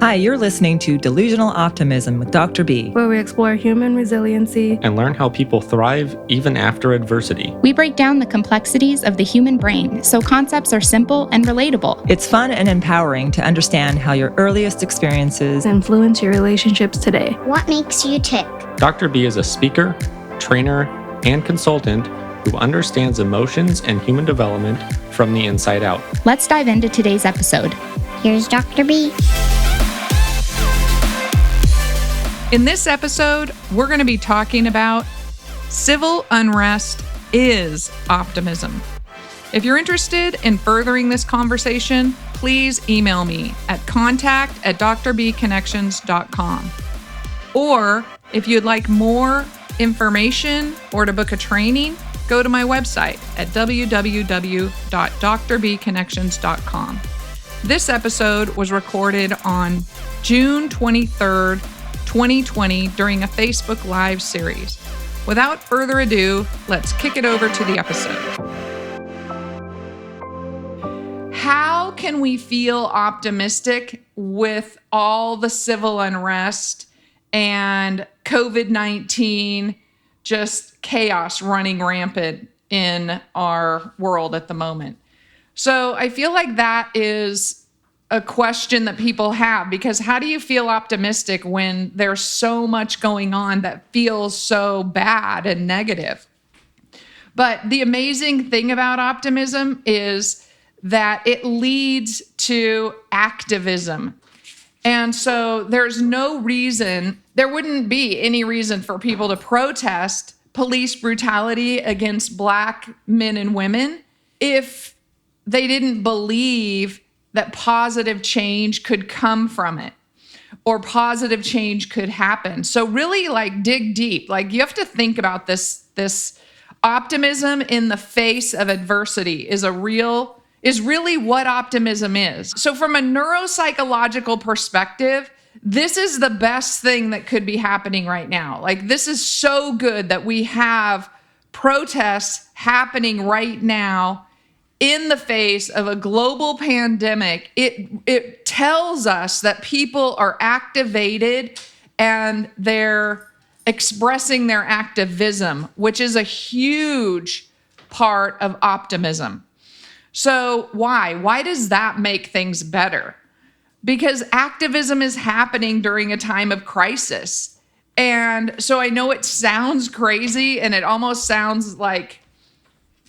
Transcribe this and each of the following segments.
Hi, you're listening to Delusional Optimism with Dr. B, where we explore human resiliency and learn how people thrive even after adversity. We break down the complexities of the human brain so concepts are simple and relatable. It's fun and empowering to understand how your earliest experiences influence your relationships today. What makes you tick? Dr. B is a speaker, trainer, and consultant who understands emotions and human development from the inside out. Let's dive into today's episode. Here's Dr. B. In this episode, we're going to be talking about civil unrest is optimism. If you're interested in furthering this conversation, please email me at contact@drbconnections.com. Or if you'd like more information or to book a training, go to my website at www.drbconnections.com. This episode was recorded on June 23rd, 2020 during a Facebook Live series. Without further ado, let's kick it over to the episode. How can we feel optimistic with all the civil unrest and COVID-19 just chaos running rampant in our world at the moment? So I feel like that is a question that people have, because how do you feel optimistic when there's so much going on that feels so bad and negative? But the amazing thing about optimism is that it leads to activism. And so there wouldn't be any reason for people to protest police brutality against Black men and women if they didn't believe that positive change could come from it or positive change could happen. So really dig deep. You have to think about this optimism in the face of adversity is really what optimism is. So from a neuropsychological perspective, this is the best thing that could be happening right now. This is so good that we have protests happening right now in the face of a global pandemic. It tells us that people are activated and they're expressing their activism, which is a huge part of optimism. So why? Why does that make things better? Because activism is happening during a time of crisis. And so I know it sounds crazy and it almost sounds like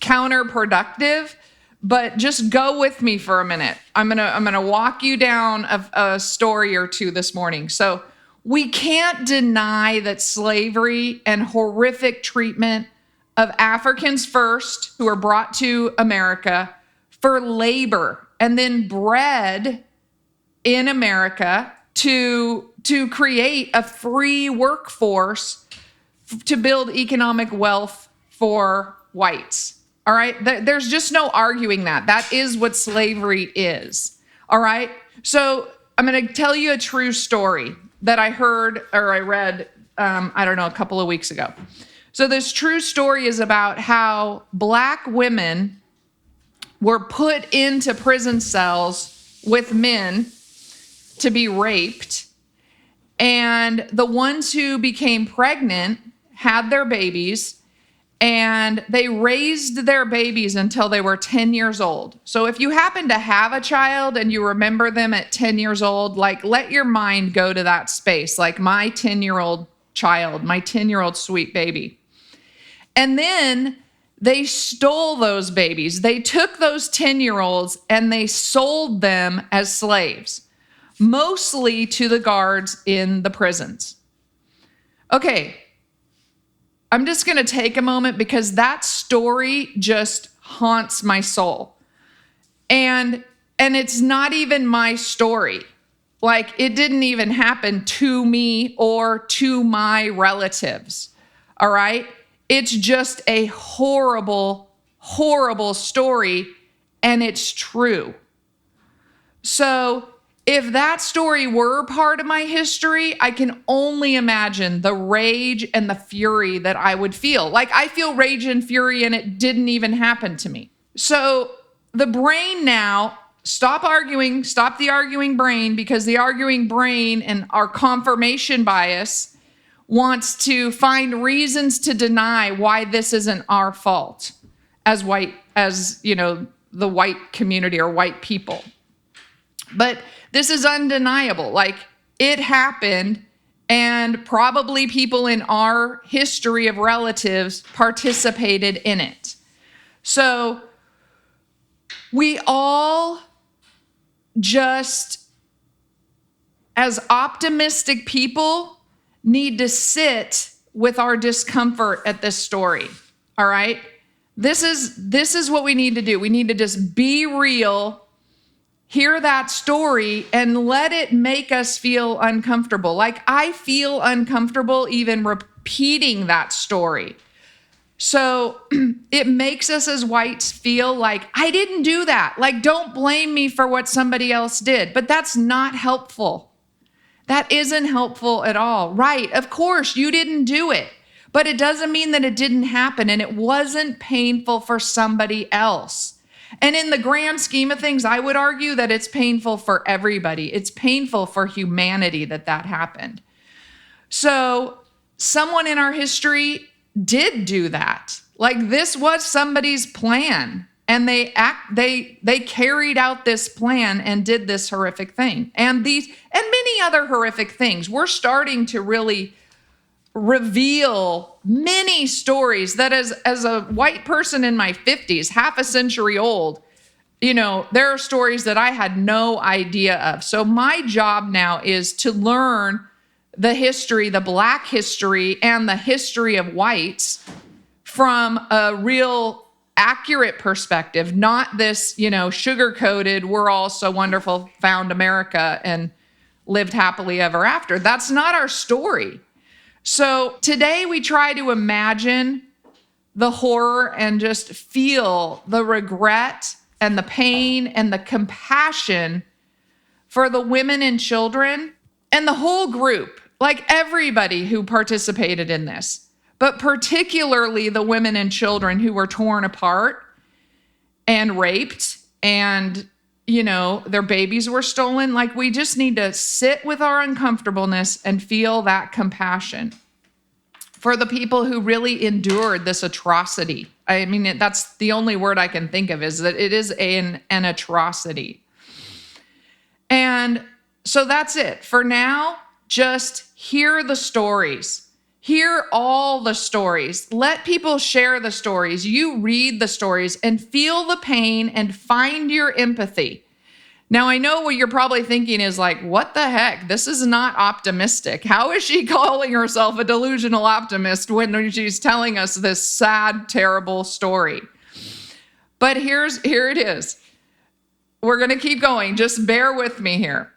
counterproductive, but just go with me for a minute. I'm gonna walk you down a story or two this morning. So we can't deny that slavery and horrific treatment of Africans first, who are brought to America for labor and then bred in America to create a free workforce to build economic wealth for whites. All right. There's just no arguing that. That is what slavery is. All right. So I'm going to tell you a true story that I heard or I read, a couple of weeks ago. So this true story is about how Black women were put into prison cells with men to be raped. And the ones who became pregnant had their babies, and they raised their babies until they were 10 years old. So if you happen to have a child and you remember them at 10 years old, let your mind go to that space. My 10-year-old child, my 10-year-old sweet baby. And then they stole those babies. They took those 10-year-olds and they sold them as slaves, mostly to the guards in the prisons. Okay. I'm just going to take a moment because that story just haunts my soul. And it's not even my story. It didn't even happen to me or to my relatives. All right? It's just a horrible, horrible story, and it's true. So if that story were part of my history, I can only imagine the rage and the fury that I would feel. I feel rage and fury and it didn't even happen to me. So the brain now stop arguing, stop the arguing brain, because the arguing brain and our confirmation bias wants to find reasons to deny why this isn't our fault as the white community or white people. But this is undeniable. Like, it happened, and probably people in our history of relatives participated in it. So we all just, as optimistic people, need to sit with our discomfort at this story. All right? This is what we need to do. We need to just be real, hear that story, and let it make us feel uncomfortable. Like, I feel uncomfortable even repeating that story. So it makes us as whites feel like, I didn't do that. Like, don't blame me for what somebody else did. But that's not helpful. That isn't helpful at all. Right, of course, you didn't do it. But it doesn't mean that it didn't happen and it wasn't painful for somebody else. And in the grand scheme of things, I would argue that it's painful for everybody. It's painful for humanity that happened. So someone in our history did do that. Like, this was somebody's plan, and they carried out this plan and did this horrific thing. And many other horrific things. We're starting to really reveal many stories that as a white person in my 50s, half a century old, there are stories that I had no idea of. So my job now is to learn the history, the Black history, and the history of whites from a real accurate perspective, not this, sugar-coated, we're all so wonderful, found America and lived happily ever after. That's not our story. So today we try to imagine the horror and just feel the regret and the pain and the compassion for the women and children and the whole group, like everybody who participated in this, but particularly the women and children who were torn apart and raped and, their babies were stolen. Like, we just need to sit with our uncomfortableness and feel that compassion for the people who really endured this atrocity. I mean, that's the only word I can think of, is that it is an atrocity. And so that's it. For now, just hear the stories. Hear all the stories. Let people share the stories. You read the stories and feel the pain and find your empathy. Now, I know what you're probably thinking is like, what the heck? This is not optimistic. How is she calling herself a delusional optimist when she's telling us this sad, terrible story? But here it is. We're going to keep going. Just bear with me here.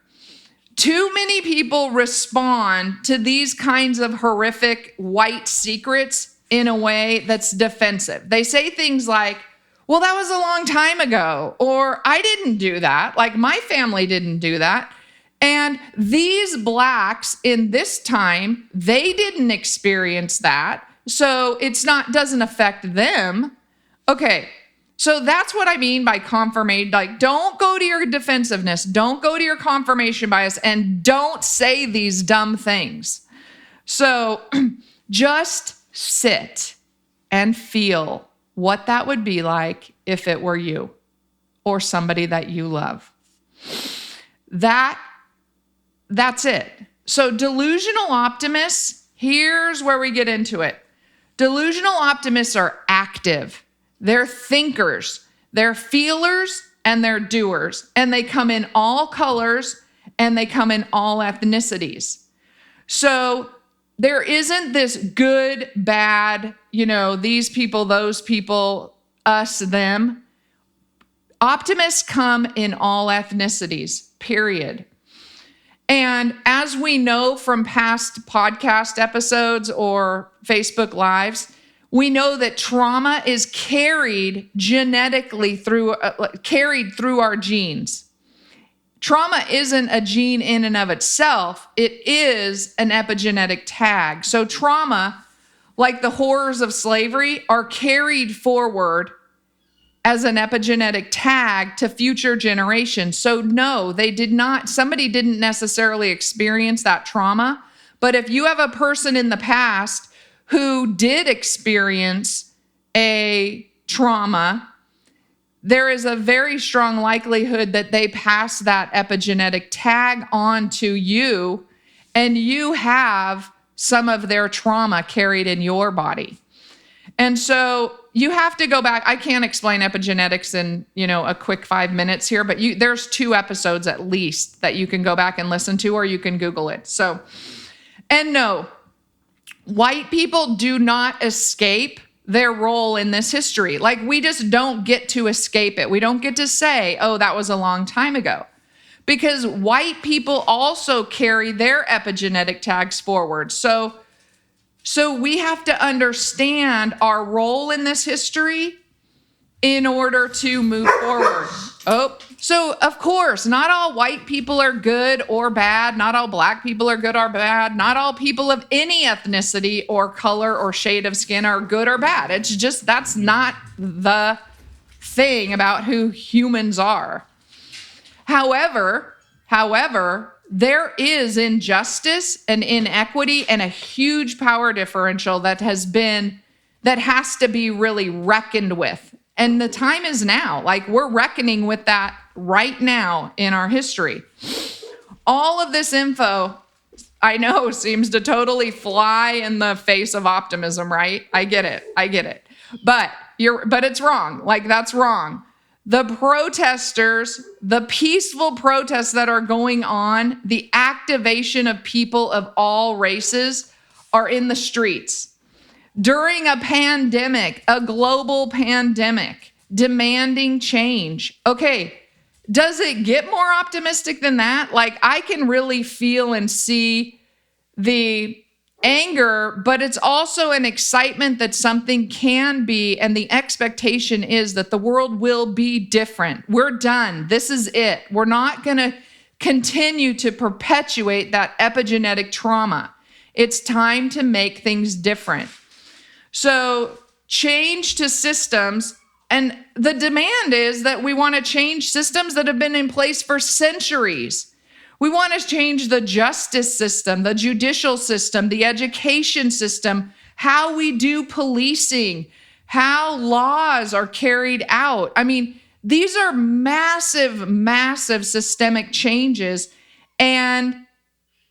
Too many people respond to these kinds of horrific white secrets in a way that's defensive. They say things like, well, that was a long time ago, or I didn't do that. Like, my family didn't do that. And these Blacks in this time, they didn't experience that. So doesn't affect them. Okay. So that's what I mean by confirmation. Like, don't go to your defensiveness. Don't go to your confirmation bias, and don't say these dumb things. So just sit and feel what that would be like if it were you or somebody that you love. That's it. So delusional optimists, here's where we get into it. Delusional optimists are active. They're thinkers, they're feelers, and they're doers. And they come in all colors and they come in all ethnicities. So there isn't this good, bad, these people, those people, us, them. Optimists come in all ethnicities, period. And as we know from past podcast episodes or Facebook Lives, we know that trauma is carried genetically through our genes. Trauma isn't a gene in and of itself. It is an epigenetic tag. So trauma, like the horrors of slavery, are carried forward as an epigenetic tag to future generations. So no, somebody didn't necessarily experience that trauma. But if you have a person in the past who did experience a trauma, there is a very strong likelihood that they pass that epigenetic tag on to you, and you have some of their trauma carried in your body. And so you have to go back. I can't explain epigenetics in, a quick 5 minutes here, but there's 2 episodes at least that you can go back and listen to, or you can Google it. So, and no, white people do not escape their role in this history. Like, we just don't get to escape it. We don't get to say, oh, that was a long time ago. Because white people also carry their epigenetic tags forward. So we have to understand our role in this history in order to move forward. So of course, not all white people are good or bad. Not all black people are good or bad. Not all people of any ethnicity or color or shade of skin are good or bad. It's just, that's not the thing about who humans are. However, there is injustice and inequity and a huge power differential that has to be really reckoned with. And the time is now. Like, we're reckoning with that right now in our history. All of this info, I know, seems to totally fly in the face of optimism, right? I get it. But it's wrong. Like, that's wrong. The protesters, the peaceful protests that are going on, the activation of people of all races are in the streets. During a pandemic, a global pandemic, demanding change. Okay, does it get more optimistic than that? Like, I can really feel and see the anger, but it's also an excitement that something can be, and the expectation is that the world will be different. We're done. This is it. We're not going to continue to perpetuate that epigenetic trauma. It's time to make things different. So change to systems, and the demand is that we want to change systems that have been in place for centuries. We want to change the justice system, the judicial system, the education system, how we do policing, how laws are carried out. I mean, these are massive, massive systemic changes, and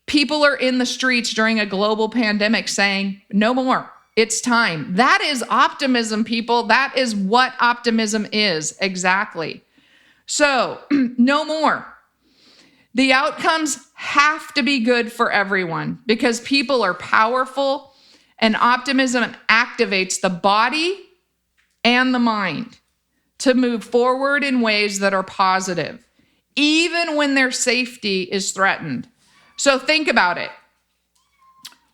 people are in the streets during a global pandemic saying, no more. It's time. That is optimism, people. That is what optimism is, exactly. So, no more. The outcomes have to be good for everyone because people are powerful, and optimism activates the body and the mind to move forward in ways that are positive, even when their safety is threatened. So think about it.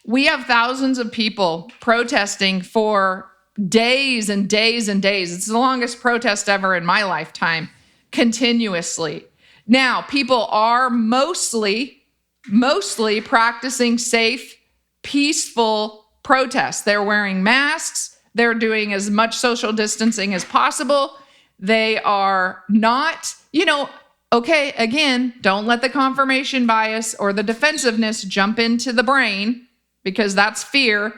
We have thousands of people protesting for days and days and days. It's the longest protest ever in my lifetime, continuously. Now, people are mostly practicing safe, peaceful protests. They're wearing masks. They're doing as much social distancing as possible. They are not, okay, again, don't let the confirmation bias or the defensiveness jump into the brain, because that's fear.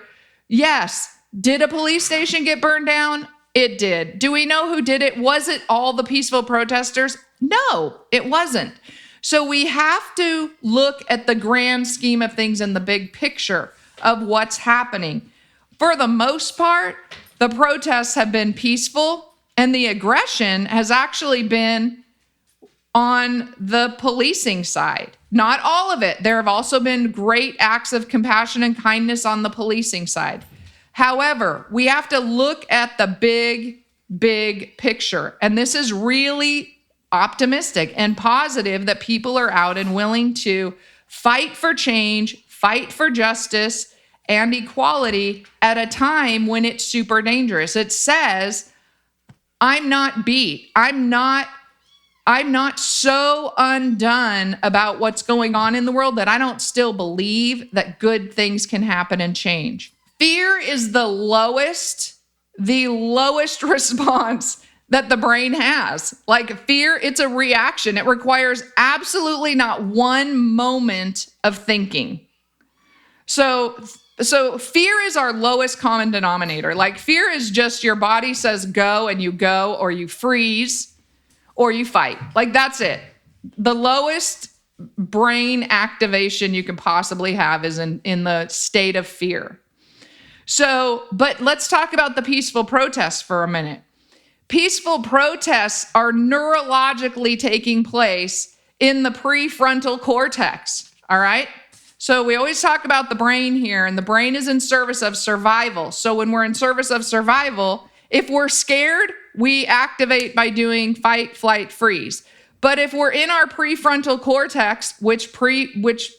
Yes, did a police station get burned down? It did. Do we know who did it? Was it all the peaceful protesters? No, it wasn't. So we have to look at the grand scheme of things and the big picture of what's happening. For the most part, the protests have been peaceful, and the aggression has actually been on the policing side. Not all of it. There have also been great acts of compassion and kindness on the policing side. However, we have to look at the big, big picture. And this is really optimistic and positive that people are out and willing to fight for change, fight for justice and equality at a time when it's super dangerous. It says, I'm not beat. I'm not so undone about what's going on in the world that I don't still believe that good things can happen and change. Fear is the lowest response that the brain has. Like fear, it's a reaction. It requires absolutely not one moment of thinking. So fear is our lowest common denominator. Like fear is just your body says go and you go, or you freeze or you fight. Like that's it. The lowest brain activation you can possibly have is in the state of fear. So, but let's talk about the peaceful protests for a minute. Peaceful protests are neurologically taking place in the prefrontal cortex, all right? So we always talk about the brain here, and the brain is in service of survival. So when we're in service of survival, if we're scared, we activate by doing fight, flight, freeze. But if we're in our prefrontal cortex, which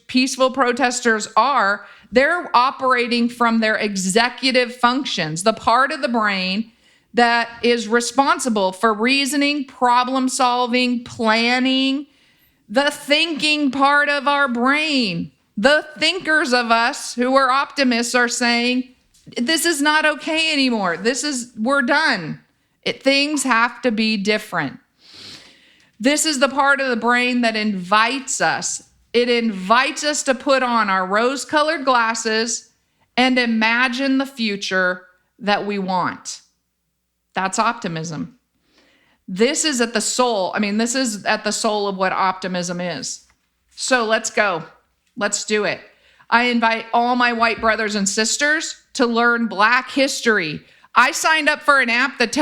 peaceful protesters are, they're operating from their executive functions, the part of the brain that is responsible for reasoning, problem solving, planning, the thinking part of our brain. The thinkers of us who are optimists are saying, this is not okay anymore. We're done. Things have to be different. This is the part of the brain that invites us. It invites us to put on our rose-colored glasses and imagine the future that we want. That's optimism. This is at the soul. This is at the soul of what optimism is. So let's go. Let's do it. I invite all my white brothers and sisters to learn Black history. I signed up for an app that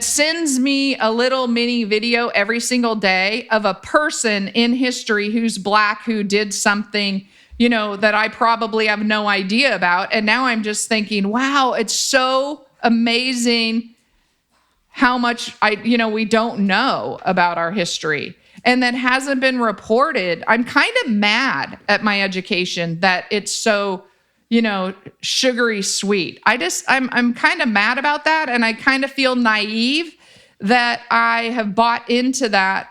sends me a little mini video every single day of a person in history who's Black, who did something, that I probably have no idea about. And now I'm just thinking, wow, it's so amazing how much we don't know about our history. And that hasn't been reported. I'm kind of mad at my education that it's so, sugary sweet. I'm kind of mad about that. And I kind of feel naive that I have bought into that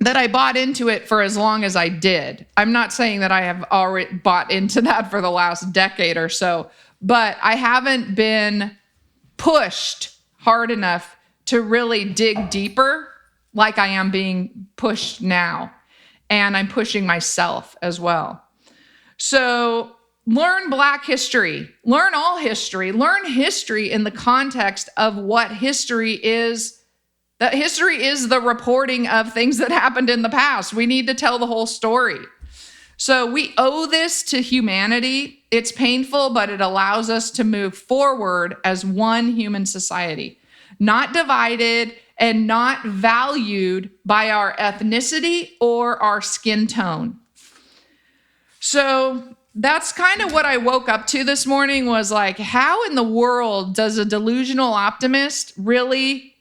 I bought into it for as long as I did. I'm not saying that I have already bought into that for the last decade or so, but I haven't been pushed hard enough to really dig deeper like I am being pushed now. And I'm pushing myself as well. So learn Black history, learn all history, learn history in the context of what history is. That history is the reporting of things that happened in the past. We need to tell the whole story. So we owe this to humanity. It's painful, but it allows us to move forward as one human society, not divided and not valued by our ethnicity or our skin tone. So that's kind of what I woke up to this morning, was like, how in the world does a delusional optimist really,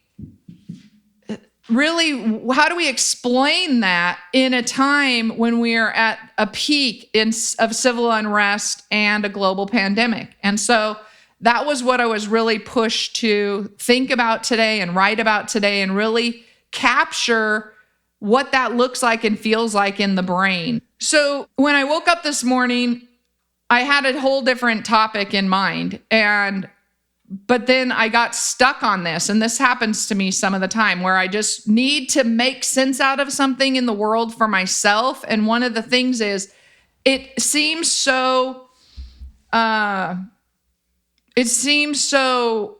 how do we explain that in a time when we are at a peak of civil unrest and a global pandemic? And so that was what I was really pushed to think about today and write about today, and really capture what that looks like and feels like in the brain. So when I woke up this morning, I had a whole different topic in mind, but then I got stuck on this, and this happens to me some of the time, where I just need to make sense out of something in the world for myself. And one of the things is, it seems so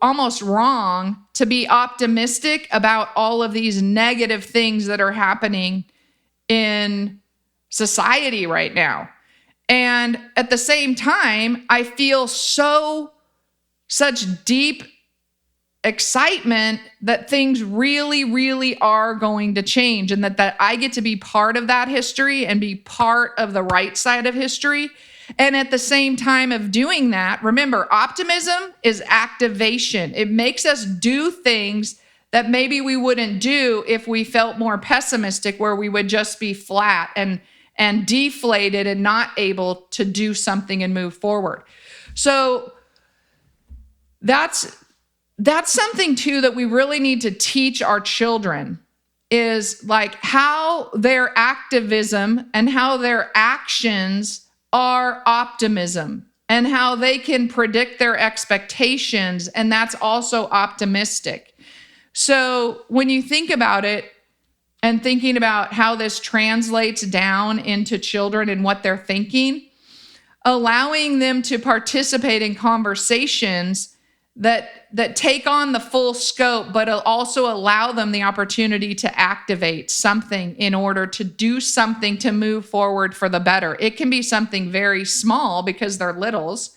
almost wrong to be optimistic about all of these negative things that are happening in society right now. And at the same time, I feel such deep excitement that things really, really are going to change, and that I get to be part of that history and be part of the right side of history. And at the same time of doing that, remember, optimism is activation. It makes us do things that maybe we wouldn't do if we felt more pessimistic, where we would just be flat and deflated and not able to do something and move forward. So that's something too that we really need to teach our children, is like how their activism and how their actions are optimism, and how they can predict their expectations, and that's also optimistic. So when you think about it and thinking about how this translates down into children and what they're thinking, allowing them to participate in conversations that take on the full scope, but also allow them the opportunity to activate something in order to do something to move forward for the better. It can be something very small because they're littles,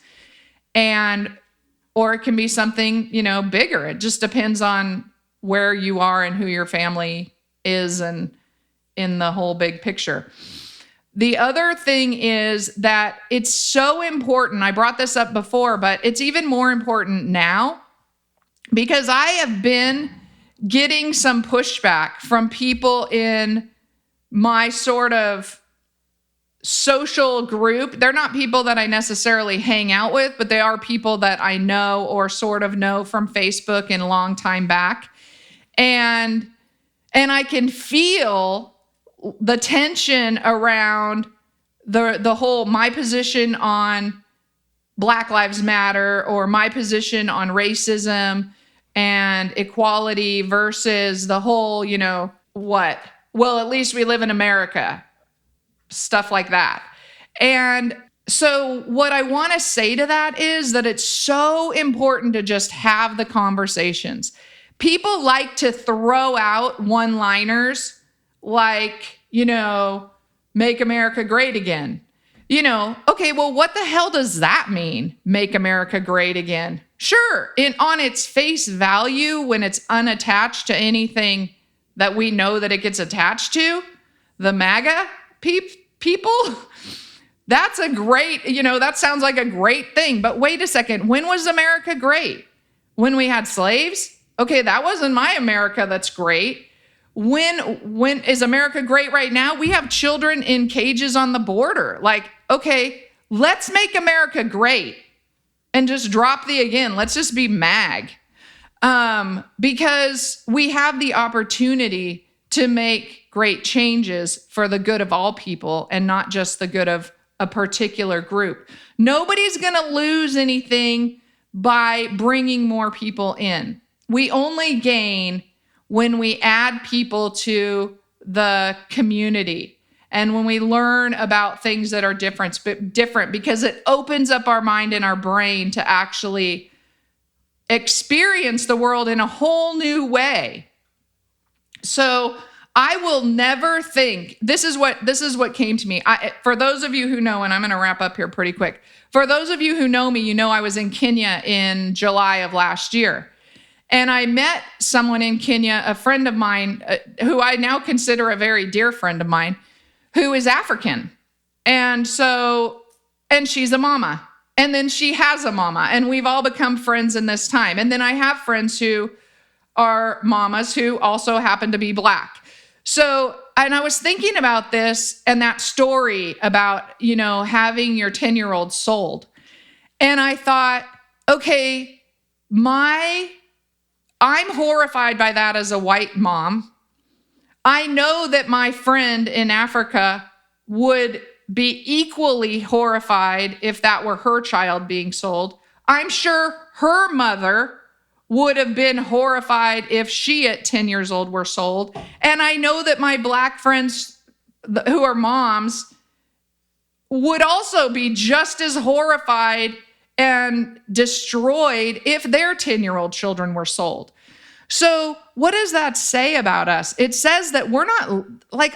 or it can be something, bigger. It just depends on where you are and who your family is and in the whole big picture. The other thing is that it's so important. I brought this up before, but it's even more important now because I have been getting some pushback from people in my sort of social group. They're not people that I necessarily hang out with, but they are people that I know or sort of know from Facebook and a long time back. And I can feel the tension around the whole, my position on Black Lives Matter or my position on racism and equality versus the whole, what? Well, at least we live in America. Stuff like that. And so what I want to say to that is that it's so important to just have the conversations. People like to throw out one-liners like, make America great again. Okay, well, what the hell does that mean? Make America great again. Sure, on its face value, when it's unattached to anything that we know that it gets attached to, the MAGA people, that's a great, that sounds like a great thing. But wait a second, when was America great? When we had slaves? Okay, that wasn't my America that's great. When is America great right now? We have children in cages on the border. Like, okay, let's make America great and just drop the again. Let's just be MAG. Because we have the opportunity to make great changes for the good of all people and not just the good of a particular group. Nobody's going to lose anything by bringing more people in. We only gain when we add people to the community and when we learn about things that are different because it opens up our mind and our brain to actually experience the world in a whole new way. So I will never think, this is what came to me. For those of you who know, and I'm going to wrap up here pretty quick. For those of you who know me, I was in Kenya in July of last year. And I met someone in Kenya, a friend of mine, who I now consider a very dear friend of mine, who is African. And she's a mama. And then she has a mama. And we've all become friends in this time. And then I have friends who are mamas who also happen to be Black. So, and I was thinking about this and that story about, having your 10-year-old sold. And I thought, okay, I'm horrified by that as a white mom. I know that my friend in Africa would be equally horrified if that were her child being sold. I'm sure her mother would have been horrified if she at 10 years old were sold. And I know that my Black friends who are moms would also be just as horrified and destroyed if their 10-year-old children were sold. So what does that say about us? It says that we're not,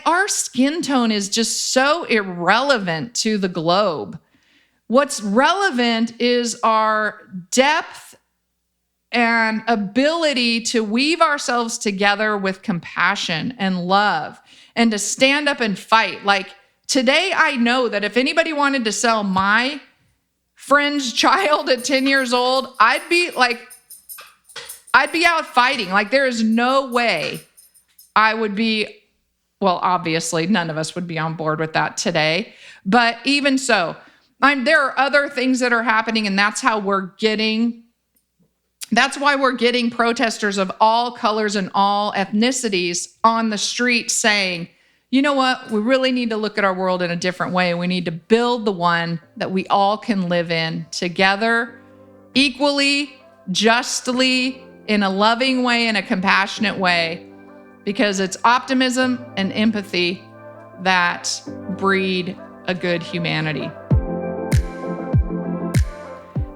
our skin tone is just so irrelevant to the globe. What's relevant is our depth and ability to weave ourselves together with compassion and love and to stand up and fight. Today, I know that if anybody wanted to sell my friend's child at 10 years old, I'd be out fighting. There is no way I would be, well, obviously none of us would be on board with that today. But even so, there are other things that are happening, and that's why we're getting protesters of all colors and all ethnicities on the street saying, you know what? We really need to look at our world in a different way. We need to build the one that we all can live in together, equally, justly, in a loving way, in a compassionate way, because it's optimism and empathy that breed a good humanity.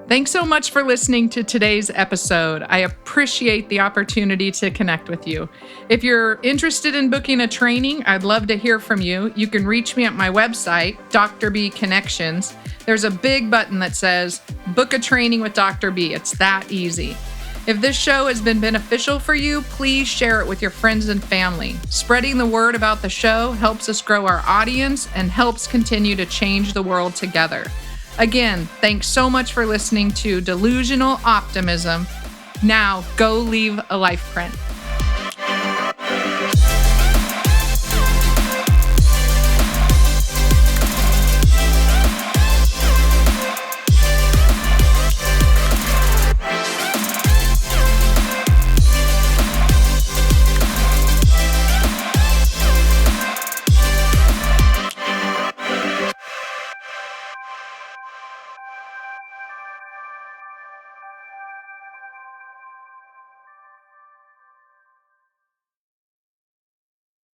Thanks so much for listening to today's episode. I appreciate the opportunity to connect with you. If you're interested in booking a training, I'd love to hear from you. You can reach me at my website, Dr. B Connections. There's a big button that says, book a training with Dr. B. It's that easy. If this show has been beneficial for you, please share it with your friends and family. Spreading the word about the show helps us grow our audience and helps continue to change the world together. Again, thanks so much for listening to Delusional Optimism. Now, go leave a life print.